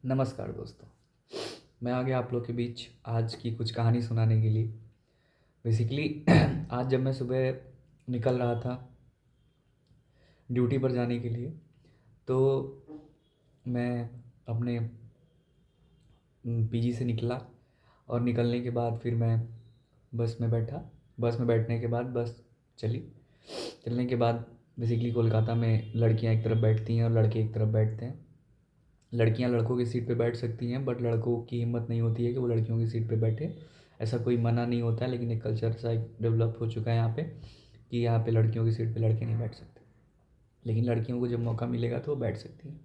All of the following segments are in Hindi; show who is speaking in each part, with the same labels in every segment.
Speaker 1: नमस्कार दोस्तों। मैं आ गया आप लोग के बीच आज की कुछ कहानी सुनाने के लिए। बेसिकली आज जब मैं सुबह निकल रहा था ड्यूटी पर जाने के लिए, तो मैं अपने पीजी से निकला और निकलने के बाद फिर मैं बस में बैठा। बस में बैठने के बाद बस चली। चलने के बाद बेसिकली कोलकाता में लड़कियां एक तरफ बैठती हैं और लड़के एक तरफ बैठते हैं। लड़कियां लड़कों की सीट पे बैठ सकती हैं, बट लड़कों की हिम्मत नहीं होती है कि वो लड़कियों की सीट पे बैठे। ऐसा कोई मना नहीं होता है, लेकिन एक कल्चर सा एक डेवलप हो चुका है यहाँ पे कि यहाँ पे लड़कियों की सीट पे लड़के नहीं बैठ सकते। लेकिन लड़कियों को जब मौका मिलेगा तो वो बैठ सकती हैं।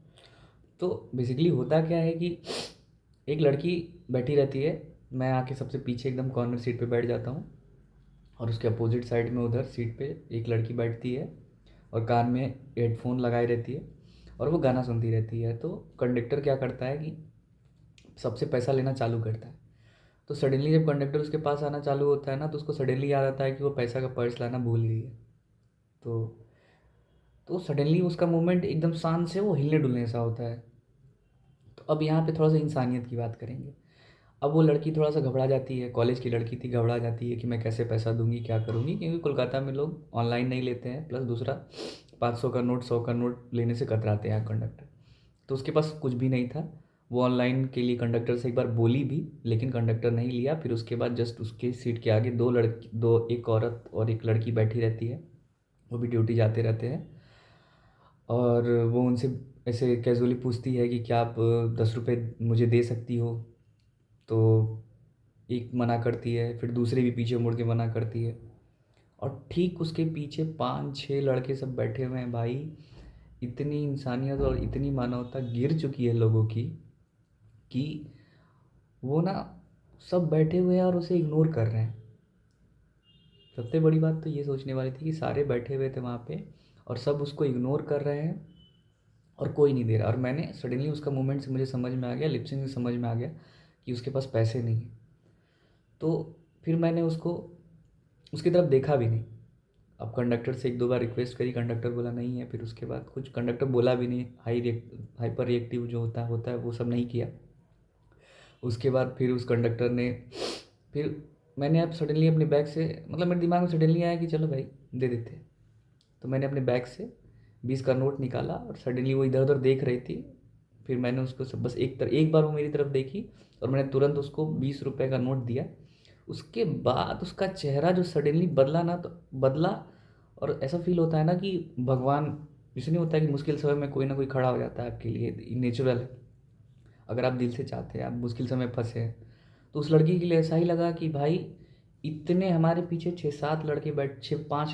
Speaker 1: तो बेसिकली होता क्या है कि एक लड़की बैठी रहती है, मैं आके सबसे पीछे एकदम कॉर्नर सीट पे बैठ जाता हूँ, और उसके अपोजिट साइड में उधर सीट पे एक लड़की बैठती है और कान में हेडफोन लगाए रहती है और वो गाना सुनती रहती है। तो कंडक्टर क्या करता है कि सबसे पैसा लेना चालू करता है। तो सडनली जब कंडक्टर उसके पास आना चालू होता है ना, तो उसको सडनली याद आता है कि वो पैसा का पर्स लाना भूल गई है। तो सडनली उसका मूवमेंट एकदम शान से वो हिलने डुलने सा होता है। तो अब यहाँ पे थोड़ा सा इंसानियत की बात करेंगे। अब वो लड़की थोड़ा सा घबरा जाती है, कॉलेज की लड़की थी, घबरा जाती है कि मैं कैसे पैसा दूंगी, क्या करूँगी, क्योंकि कोलकाता में लोग ऑनलाइन नहीं लेते हैं। प्लस दूसरा 500 का नोट, 100 का नोट लेने से कतराते हैं कंडक्टर। तो उसके पास कुछ भी नहीं था। वो ऑनलाइन के लिए कंडक्टर से एक बार बोली भी, लेकिन कंडक्टर नहीं लिया। फिर उसके बाद जस्ट उसके सीट के आगे दो, एक औरत और एक लड़की बैठी रहती है। वो भी ड्यूटी जाते रहते हैं, और वो उनसे ऐसे कैजुअली पूछती है कि क्या आप 10 रुपये मुझे दे सकती हो। तो एक मना करती है, फिर दूसरे भी पीछे मुड़ के मना करती है, और ठीक उसके पीछे 5-6 लड़के सब बैठे हुए हैं भाई। इतनी इंसानियत और इतनी मानवता गिर चुकी है लोगों की कि वो ना सब बैठे हुए हैं और उसे इग्नोर कर रहे हैं। सबसे बड़ी बात तो ये सोचने वाली थी कि सारे बैठे हुए थे वहाँ पे और सब उसको इग्नोर कर रहे हैं और कोई नहीं दे रहा। और मैंने सडनली उसका मूवमेंट से मुझे समझ में आ गया, लिपसिंग से समझ में आ गया कि उसके पास पैसे नहीं है। तो फिर मैंने उसको उसकी तरफ देखा भी नहीं। अब कंडक्टर से एक दो बार रिक्वेस्ट करी, कंडक्टर बोला नहीं है। फिर उसके बाद कुछ कंडक्टर बोला भी नहीं, हाइपर रिएक्टिव जो होता है वो सब नहीं किया। उसके बाद फिर उस कंडक्टर ने फिर मैंने अब सडनली अपने बैग से, मतलब मेरे दिमाग में सडनली आया कि चलो भाई दे देते हैं। तो मैंने अपने बैग से 20 का नोट निकाला और सडनली वो इधर उधर देख रही थी। फिर मैंने उसको बस एक बार वो मेरी तरफ देखी और मैंने तुरंत उसको 20 रुपये का नोट दिया। उसके बाद उसका चेहरा जो सडनली बदला ना, तो बदला। और ऐसा फील होता है ना कि भगवान, जैसे नहीं होता है कि मुश्किल समय में कोई ना कोई खड़ा हो जाता है आपके लिए, नेचुरल है। अगर आप दिल से चाहते हैं, आप मुश्किल समय फंसे हैं, तो उस लड़की के लिए ऐसा ही लगा कि भाई इतने हमारे पीछे 5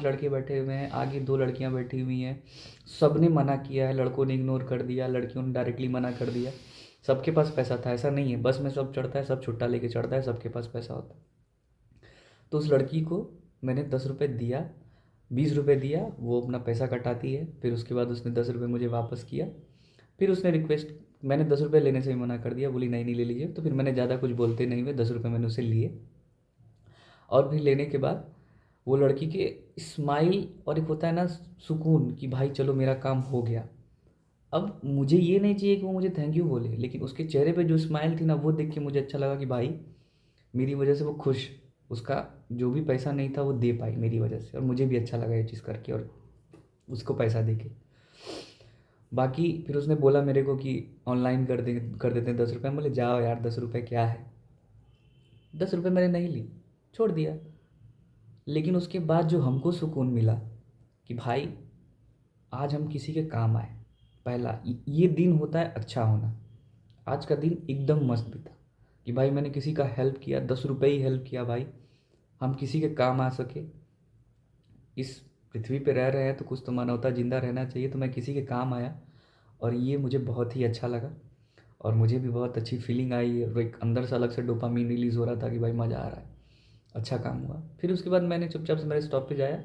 Speaker 1: लड़के बैठे हुए हैं, आगे 2 लड़कियां बैठी हुई हैं। सब ने मना किया है, लड़कों ने इग्नोर कर दिया, लड़कियों ने डायरेक्टली मना कर दिया। सबके पास पैसा था, ऐसा नहीं है बस में सब चढ़ता है, सब छुट्टा लेके चढ़ता है, सबके पास पैसा होता है। तो उस लड़की को मैंने 10 रुपये दिया, 20 रुपये दिया, वो अपना पैसा कटाती है। फिर उसके बाद उसने 10 रुपये मुझे वापस किया। फिर उसने रिक्वेस्ट, मैंने 10 रुपये लेने से भी मना कर दिया, बोली नहीं नहीं ले लीजिए। तो फिर मैंने ज़्यादा कुछ बोलते नहीं हुए 10 रुपये मैंने उसे लिए। और फिर लेने के बाद वो लड़की के स्माइल, और एक होता है ना सुकून कि भाई चलो मेरा काम हो गया। अब मुझे ये नहीं चाहिए कि वो मुझे थैंक यू बोले, लेकिन उसके चेहरे पे जो स्माइल थी ना, वो देख के मुझे अच्छा लगा कि भाई मेरी वजह से वो खुश, उसका जो भी पैसा नहीं था वो दे पाई मेरी वजह से, और मुझे भी अच्छा लगा ये चीज़ करके और उसको पैसा दे के। बाकी फिर उसने बोला मेरे को कि ऑनलाइन कर देते हैं 10 रुपये। हम बोले जाओ यार, 10 रुपये क्या है। 10 रुपये मैंने नहीं ली, छोड़ दिया। लेकिन उसके बाद जो हमको सुकून मिला कि भाई आज हम किसी के काम आए। पहला ये दिन होता है अच्छा होना। आज का दिन एकदम मस्त बीता कि भाई मैंने किसी का हेल्प किया, 10 रुपये ही हेल्प किया भाई, हम किसी के काम आ सके। इस पृथ्वी पे रह रहे हैं तो कुछ तो मानवता ज़िंदा रहना चाहिए, तो मैं किसी के काम आया और ये मुझे बहुत ही अच्छा लगा। और मुझे भी बहुत अच्छी फीलिंग आई और एक अंदर से अलग से डोपामीन रिलीज़ हो रहा था कि भाई मज़ा आ रहा है, अच्छा काम हुआ। फिर उसके बाद मैंने चुपचाप से मेरे स्टॉपेज आया,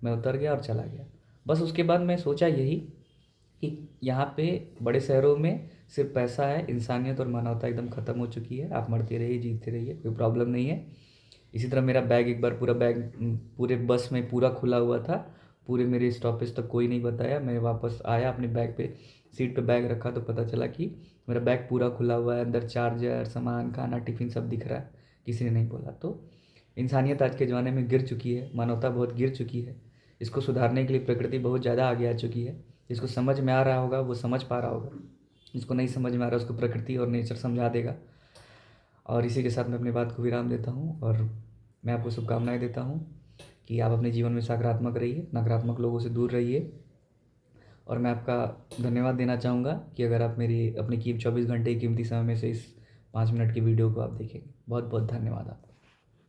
Speaker 1: मैं उतर गया और चला गया। बस उसके बाद मैं सोचा यही कि यहाँ पे बड़े शहरों में सिर्फ पैसा है, इंसानियत और मानवता एकदम ख़त्म हो चुकी है। आप मरते रहिए, जीतते रहिए, कोई प्रॉब्लम नहीं है। इसी तरह मेरा बैग एक बार पूरा बैग पूरे बस में पूरा खुला हुआ था, पूरे मेरे स्टॉपेज तक कोई नहीं बताया। मैं वापस आया अपने बैग पे, सीट पे बैग रखा तो पता चला कि मेरा बैग पूरा खुला हुआ है, अंदर चार्जर, सामान, खाना, टिफ़िन सब दिख रहा है, किसी ने नहीं बोला। तो इंसानियत आज के ज़माने में गिर चुकी है, मानवता बहुत गिर चुकी है। इसको सुधारने के लिए प्रकृति बहुत ज़्यादा आगे आ चुकी है। जिसको समझ में आ रहा होगा वो समझ पा रहा होगा, जिसको नहीं समझ में आ रहा उसको प्रकृति और नेचर समझा देगा। और इसी के साथ मैं अपनी बात को विराम देता हूँ और मैं आपको शुभकामनाएँ देता हूँ कि आप अपने जीवन में सकारात्मक रहिए, नकारात्मक लोगों से दूर रहिए। और मैं आपका धन्यवाद देना चाहूँगा कि अगर आप मेरी अपने 24 घंटे की कीमती समय में से इस 5 मिनट की वीडियो को आप देखेंगे। बहुत बहुत धन्यवाद आपका।